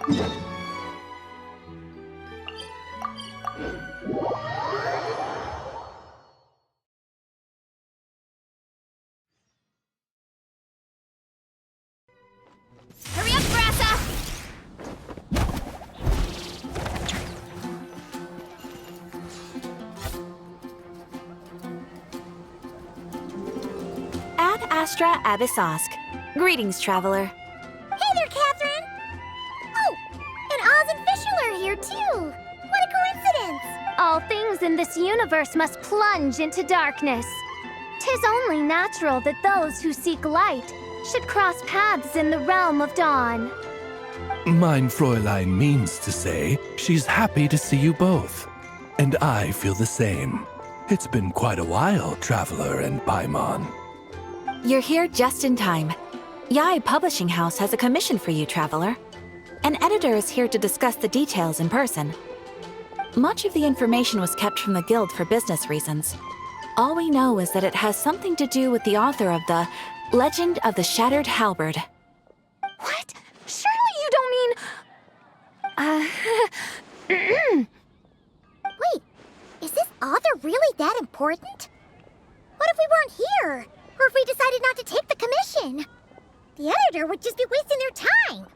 Hurry up, Grassa! Ad Astra Abyssosque. Greetings, traveler. Hey there, Catherine! Oh, and Oz and Fischl are here, too! What a coincidence! All things in this universe must plunge into darkness. 'Tis only natural that those who seek light should cross paths in the realm of dawn. Mein Fräulein means to say she's happy to see you both. And I feel the same. It's been quite a while, Traveler and Paimon. You're here just in time. Yai Publishing House has a commission for you, traveler. An editor is here to discuss the details in person. Much of the information was kept from the guild for business reasons. All we know is that it has something to do with the author of the Legend of the Shattered Halberd. What? Surely you don't mean... Wait, is this author really that important? What if we weren't here? Or if we decided not to take the commission? The editor would just be wasting their time.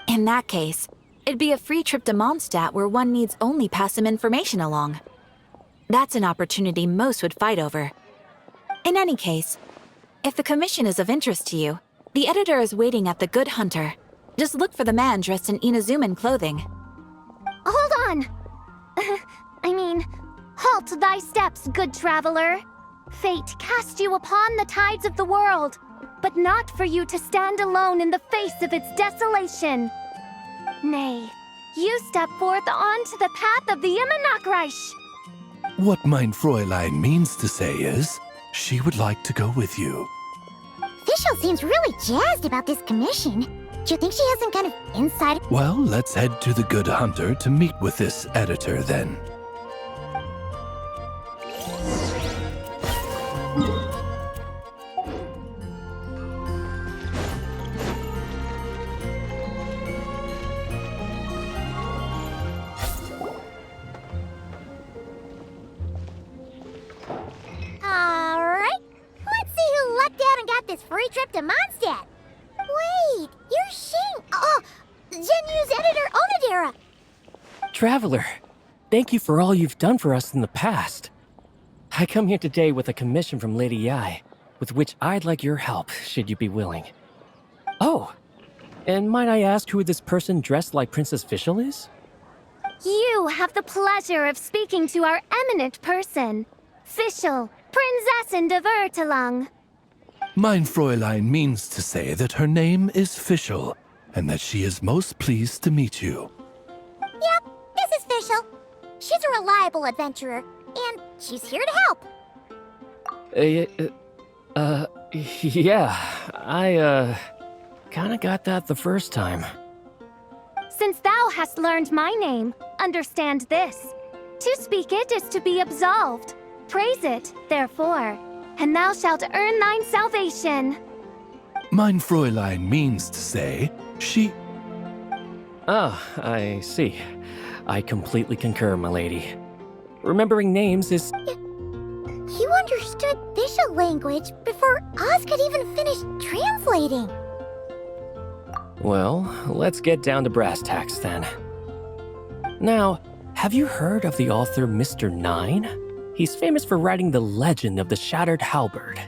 In that case, it'd be a free trip to Mondstadt where one needs only pass some information along. That's an opportunity most would fight over. In any case, if the commission is of interest to you, the editor is waiting at the Good Hunter. Just look for the man dressed in Inazuman clothing. Hold on! Halt thy steps, good traveler. Fate cast you upon the tides of the world, but not for you to stand alone in the face of its desolation. Nay, you step forth onto the path of the Immernachtreich. What Mein Fräulein means to say is, she would like to go with you. Fischl seems really jazzed about this commission. Do you think she has some kind of inside... Well, let's head to the Good Hunter to meet with this editor then. Alright, let's see who lucked out and got this free trip to Mondstadt. Wait, you're Shing... Oh, Genu's editor, Onodera. Traveler, thank you for all you've done for us in the past. I come here today with a commission from Lady Yai, with which I'd like your help, should you be willing. Oh, and might I ask who this person dressed like Princess Fischl is? You have the pleasure of speaking to our eminent person, Fischl, Prinzessin de Vertelung. Mein Fräulein means to say that her name is Fischl, and that she is most pleased to meet you. Yep, this is Fischl. She's a reliable adventurer, and she's here to help. Yeah, I, kinda got that the first time. Since thou hast learned my name, understand this. To speak it is to be absolved. Praise it, therefore, and thou shalt earn thine salvation. Mein Fräulein means to say, she... Ah, I see. I completely concur, my lady. Remembering names is... You understood Fischl language before Oz could even finish translating. Well, let's get down to brass tacks then. Now, have you heard of the author Mr. Nine? He's famous for writing the legend of the Shattered Halberd.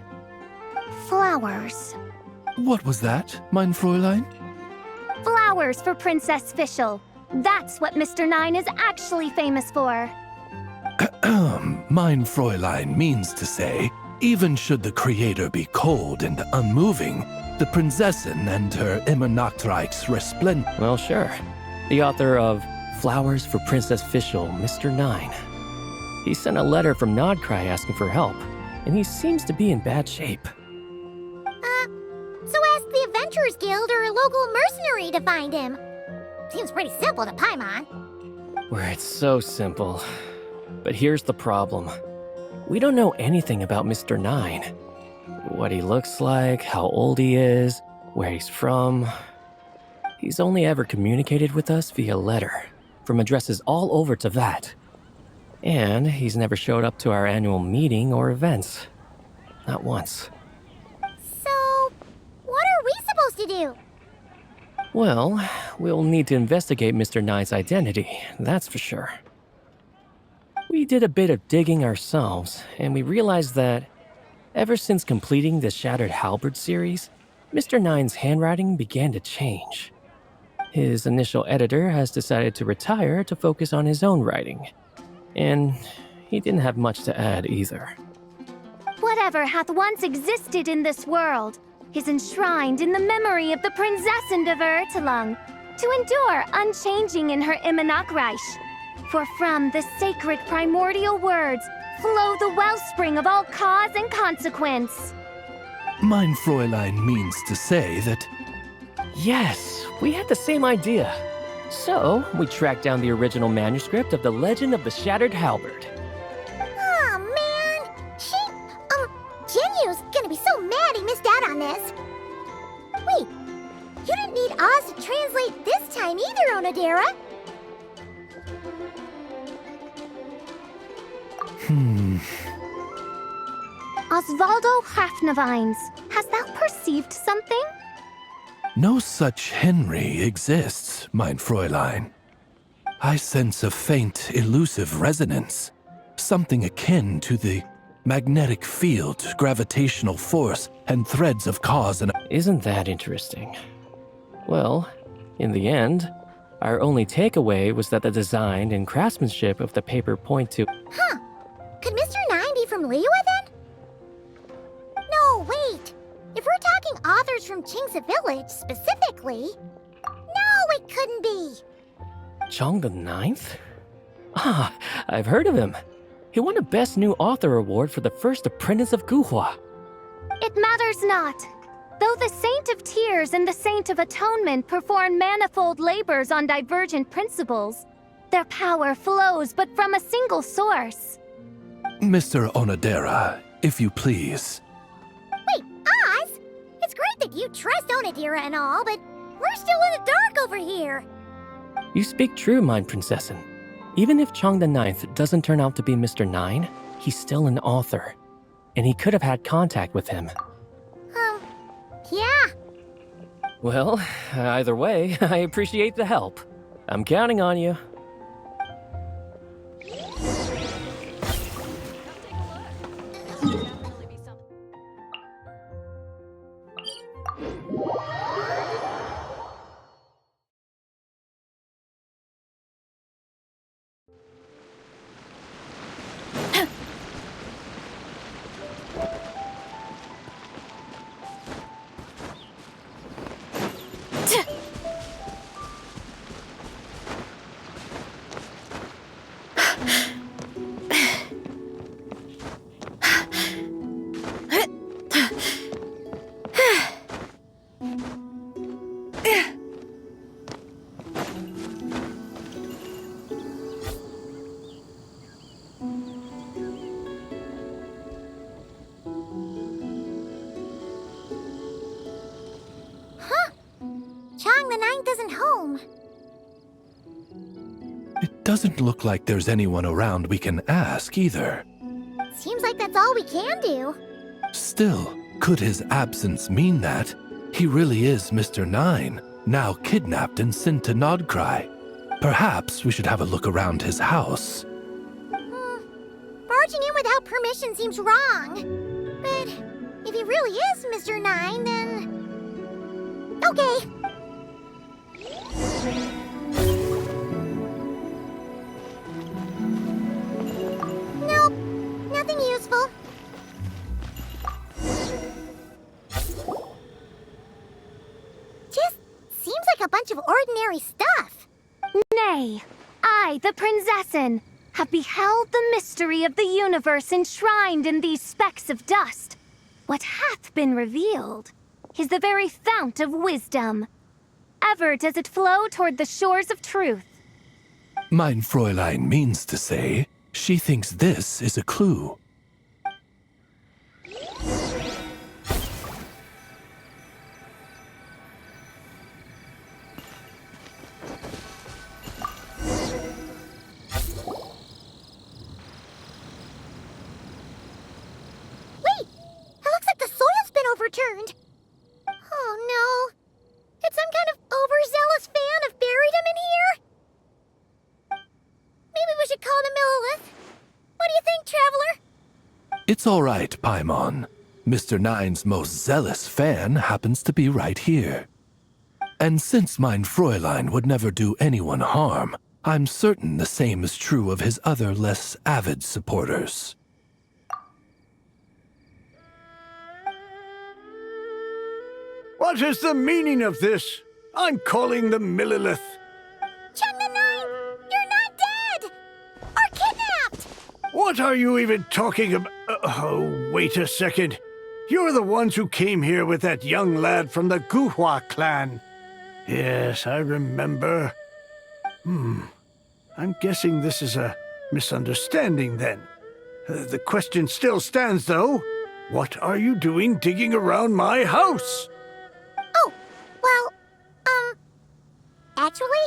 Flowers. What was that, Mein Fräulein? Flowers for Princess Fischl. That's what Mr. Nine is actually famous for. Mein Fräulein means to say, even should the creator be cold and unmoving, the Prinzessin and her Immernachtreich's resplendent... Well, sure. The author of Flowers for Princess Fischl, Mr. Nine. He sent a letter from Nodcry asking for help, and he seems to be in bad shape. So ask the Adventurers Guild or a local mercenary to find him. Seems pretty simple to Paimon. Where it's so simple. But here's the problem. We don't know anything about Mr. Nine. What he looks like, how old he is, where he's from. He's only ever communicated with us via letter, from addresses all over Teyvat. And he's never showed up to our annual meeting or events. Not once. So, what are we supposed to do? Well, we'll need to investigate Mr. Nine's identity, that's for sure. We did a bit of digging ourselves, and we realized that ever since completing the Shattered Halberd series, Mr. Nine's handwriting began to change. His initial editor has decided to retire to focus on his own writing. And he didn't have much to add either. Whatever hath once existed in this world is enshrined in the memory of the Prinzessin of Ertelung, to endure unchanging in her Immanakreich. For from the sacred primordial words flow the wellspring of all cause and consequence. Mein Fräulein means to say that Yes, we had the same idea. So, we tracked down the original manuscript of the Legend of the Shattered Halberd. Aw, man! Genyu's gonna be so mad he missed out on this. Wait, you didn't need Oz to translate this time either, Onodera. Osvaldo Hafnavines, hast thou perceived something? no such Henry exists, mein Fräulein. I sense a faint, elusive resonance, something akin to the magnetic field, gravitational force, and threads of cause and... Isn't that interesting? Well, in the end, our only takeaway was that the design and craftsmanship of the paper point to... Huh. Could Mr. Nine be from Liyue then? No, wait. If we're talking authors from Qing's Village specifically... No, it couldn't be. Chong the Ninth? Ah, I've heard of him. He won a Best New Author award for the first apprentice of Guhua. It matters not. Though the Saint of Tears and the Saint of Atonement perform manifold labors on divergent principles, their power flows but from a single source. Mr. Onodera, if you please. Wait, Oz? It's great that you trust Onodera and all, but we're still in the dark over here. You speak true, mein Prinzessin. Even if Chong the Ninth doesn't turn out to be Mr. Nine, he's still an author. And he could have had contact with him. Yeah. Well, either way, I appreciate the help. I'm counting on you. Chong the Ninth isn't home. It doesn't look like there's anyone around we can ask either. Seems like that's all we can do. Still, could his absence mean that he really is Mr. Nine, now kidnapped and sent to Nodcry? Perhaps we should have a look around his house. Barging in without permission seems wrong. But if he really is Mr. Nine, then... Okay. Nope, nothing useful. Just seems like a bunch of ordinary stuff. Nay, I, the Prinzessin, have beheld the mystery of the universe enshrined in these specks of dust. What hath been revealed is the very fount of wisdom. Ever does it flow toward the shores of truth. Mein Fräulein means to say she thinks this is a clue. It's all right, Paimon. Mr. Nine's most zealous fan happens to be right here. And since mein Fräulein would never do anyone harm, I'm certain the same is true of his other less avid supporters. What is the meaning of this? I'm calling the Millilith. Chung the Nine, you're not dead! Or kidnapped! What are you even talking about? Oh, wait a second. You're the ones who came here with that young lad from the Guhua clan. Yes, I remember. I'm guessing this is a misunderstanding then. The question still stands, though. What are you doing digging around my house? Oh, well, actually,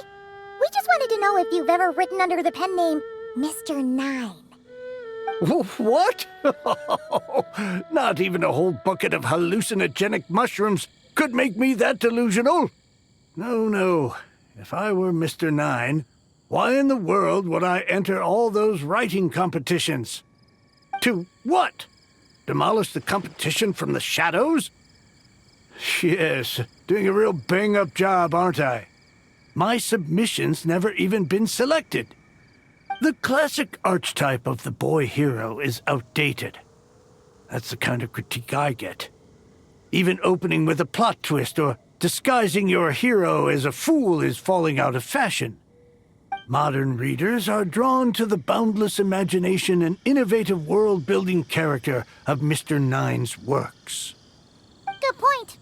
we just wanted to know if you've ever written under the pen name Mr. Nine. What? Not even a whole bucket of hallucinogenic mushrooms could make me that delusional. No. If I were Mr. Nine, why in the world would I enter all those writing competitions? To what? Demolish the competition from the shadows? Yes, doing a real bang-up job, aren't I? My submission's never even been selected. The classic archetype of the boy hero is outdated. That's the kind of critique I get. Even opening with a plot twist or disguising your hero as a fool is falling out of fashion. Modern readers are drawn to the boundless imagination and innovative world-building character of Mr. Nine's works. Good point.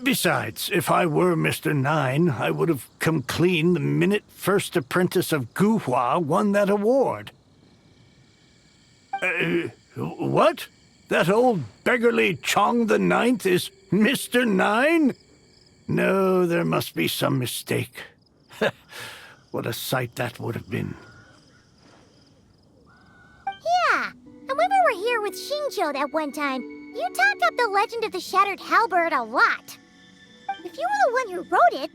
Besides, if I were Mr. Nine, I would have come clean the minute First Apprentice of Guhua won that award. What? That old beggarly Chong the Ninth is Mr. Nine? No, there must be some mistake. What a sight that would have been. Yeah, and when we were here with Shinjo that one time, you talked up the legend of the Shattered Halberd a lot. If you were the one who wrote it,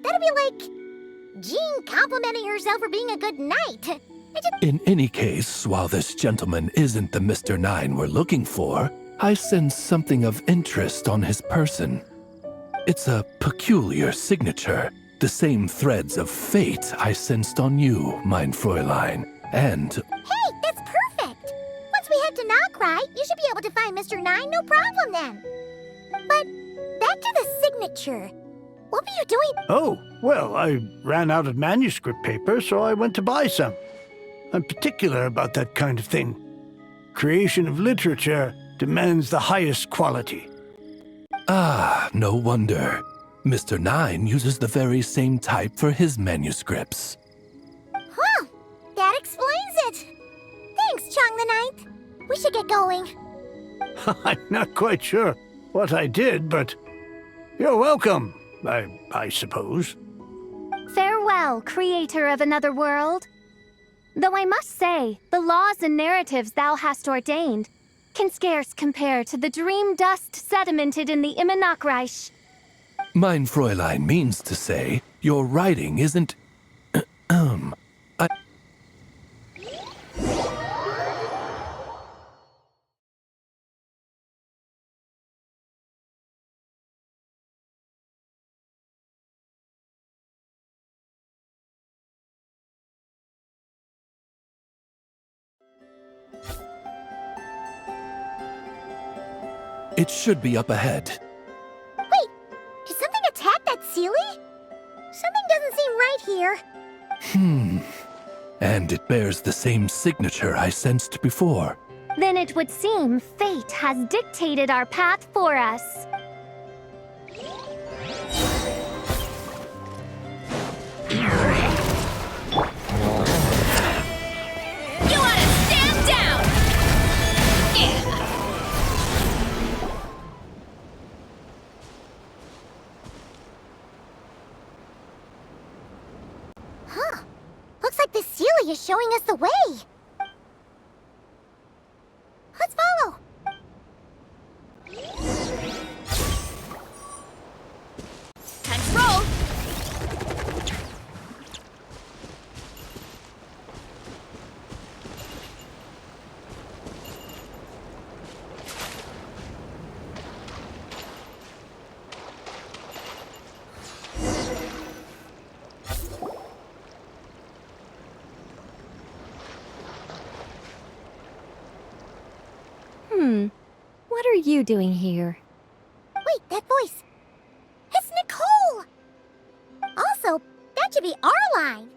that'd be like Jean complimenting herself for being a good knight. In any case, while this gentleman isn't the Mr. Nine we're looking for, I sense something of interest on his person. It's a peculiar signature, the same threads of fate I sensed on you, mein Fräulein, and... Hey, that's perfect! Once we head to Nagrai, you should be able to find Mr. Nine, no problem then. But back to the signature. What were you doing? Oh, well, I ran out of manuscript paper, so I went to buy some. I'm particular about that kind of thing. Creation of literature demands the highest quality. Ah, no wonder. Mr. Nine uses the very same type for his manuscripts. Huh, that explains it. Thanks, Chong the Ninth. We should get going. I'm not quite sure what I did, but you're welcome, I suppose. Farewell, creator of another world. Though I must say, the laws and narratives thou hast ordained can scarce compare to the dream dust sedimented in the Immenachreich. Mein Fräulein means to say, your writing isn't... It should be up ahead. Wait, did something attack that Sealy? Something doesn't seem right here. And it bears the same signature I sensed before. Then it would seem fate has dictated our path for us. You ought to stand down! Huh. Looks like the Sealy is showing us the way. Let's follow. Time to roll! you doing here? Wait, that voice. It's Nicole! Also, that should be our line.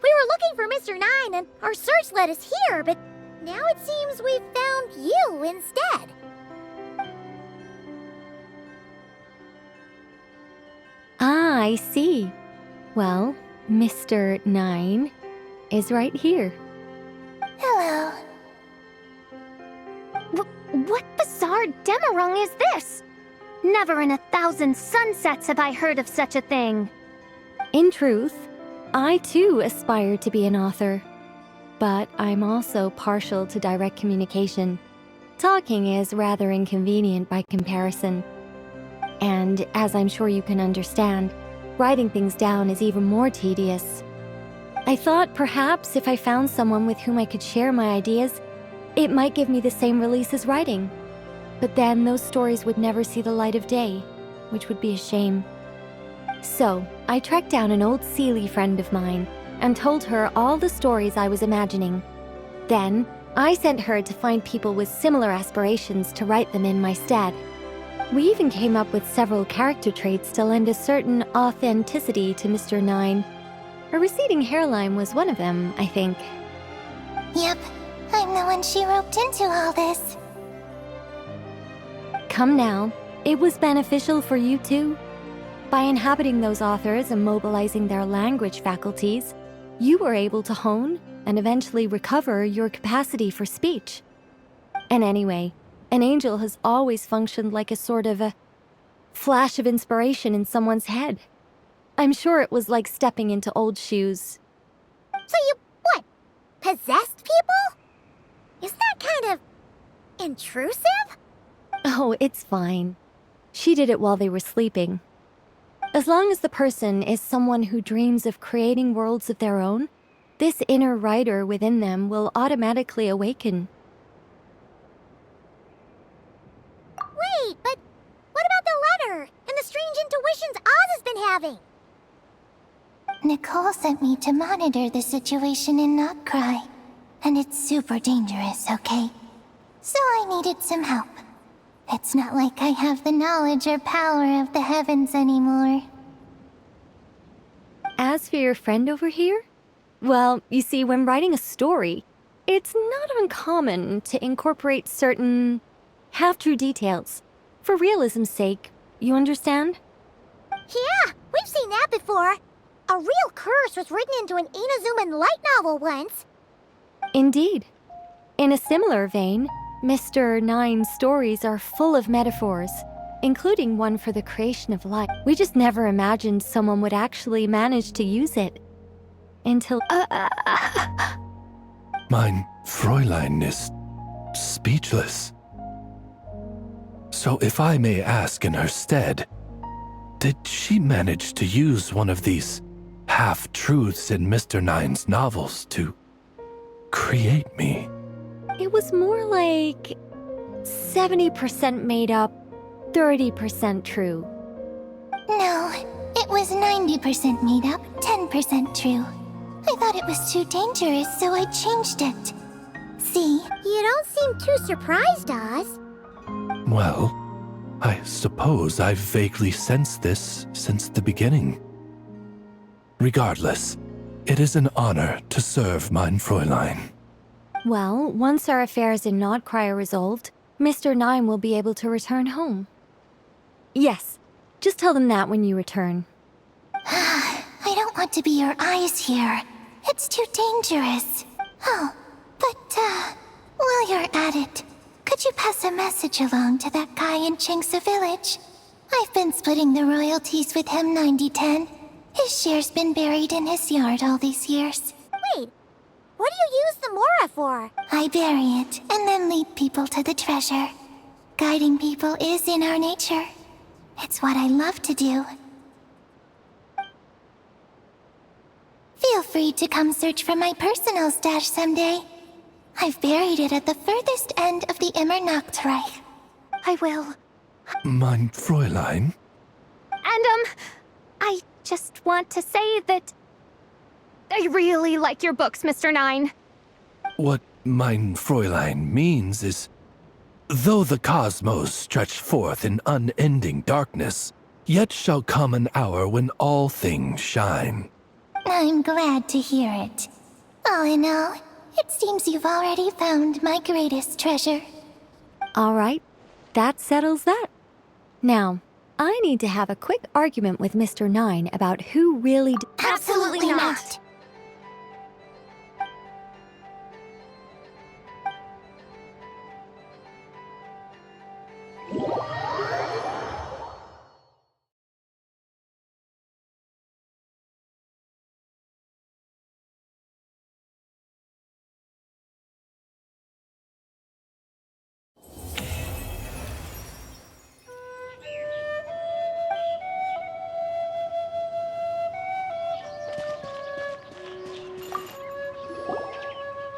We were looking for Mr. Nine and our search led us here, but now it seems we've found you instead. Ah, I see. Well, Mr. Nine is right here. Hello. What bizarre demarung is this? Never in 1,000 sunsets have I heard of such a thing. In truth, I too aspire to be an author. But I'm also partial to direct communication. Talking is rather inconvenient by comparison. And as I'm sure you can understand, writing things down is even more tedious. I thought perhaps if I found someone with whom I could share my ideas, it might give me the same release as writing. But then those stories would never see the light of day, which would be a shame. So, I tracked down an old Seelie friend of mine and told her all the stories I was imagining. Then, I sent her to find people with similar aspirations to write them in my stead. We even came up with several character traits to lend a certain authenticity to Mr. Nine. A receding hairline was one of them, I think. Yep, I'm the one she roped into all this. Come now, it was beneficial for you too. By inhabiting those authors and mobilizing their language faculties, you were able to hone and eventually recover your capacity for speech. And anyway, an angel has always functioned like a sort of a flash of inspiration in someone's head. I'm sure it was like stepping into old shoes. So you, what, possessed people? Isn't that kind of intrusive? Oh, it's fine. She did it while they were sleeping. As long as the person is someone who dreams of creating worlds of their own, this inner writer within them will automatically awaken. Wait, but what about the letter and the strange intuitions Oz has been having? Nicole sent me to monitor the situation and not cry. And it's super dangerous, okay? So I needed some help. It's not like I have the knowledge or power of the heavens anymore. As for your friend over here? Well, you see, when writing a story, it's not uncommon to incorporate certain half-true details. For realism's sake, you understand? Yeah, we've seen that before. A real curse was written into an Inazuman light novel once. Indeed. In a similar vein, Mr. Nine's stories are full of metaphors, including one for the creation of life. We just never imagined someone would actually manage to use it. Until... Mein Fräulein is speechless. So if I may ask in her stead, did she manage to use one of these half-truths in Mr. Nine's novels to create me? It was more like 70% made up, 30% true. No, it was 90% made up, 10% true. I thought it was too dangerous, so I changed it. See? You don't seem too surprised, Oz. Well, I suppose I've vaguely sensed this since the beginning. Regardless, it is an honor to serve mein Fräulein. Well, once our affairs in Nodcry are resolved, Mr. Nine will be able to return home. Yes, just tell them that when you return. I don't want to be your eyes here. It's too dangerous. Oh, but, while you're at it, could you pass a message along to that guy in Chingsa village? I've been splitting the royalties with him 90-10. His share's been buried in his yard all these years. Wait, what do you use the Mora for? I bury it, and then lead people to the treasure. Guiding people is in our nature. It's what I love to do. Feel free to come search for my personal stash someday. I've buried it at the furthest end of the Immer Nachtreich. I will. Mein Fräulein? And, I just want to say that I really like your books, Mr. Nine. What mein Fräulein means is Though the cosmos stretch forth in unending darkness, yet shall come an hour when all things shine. I'm glad to hear it. All in all, it seems you've already found my greatest treasure. All right, that settles that. Now, I need to have a quick argument with Mr. Nine about who really Absolutely not.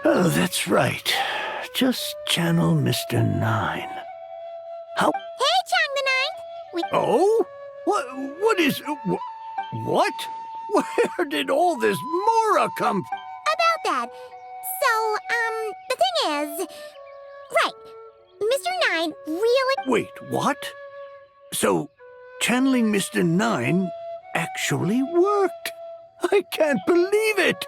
Oh, that's right. Just channel Mr. Nine. How? Hey, Chang the Ninth! We Oh? What is... What? Where did all this Mora come from? about that. So, the thing is... Right. Mr. Nine really... Wait, what? So, channeling Mr. Nine actually worked. I can't believe it.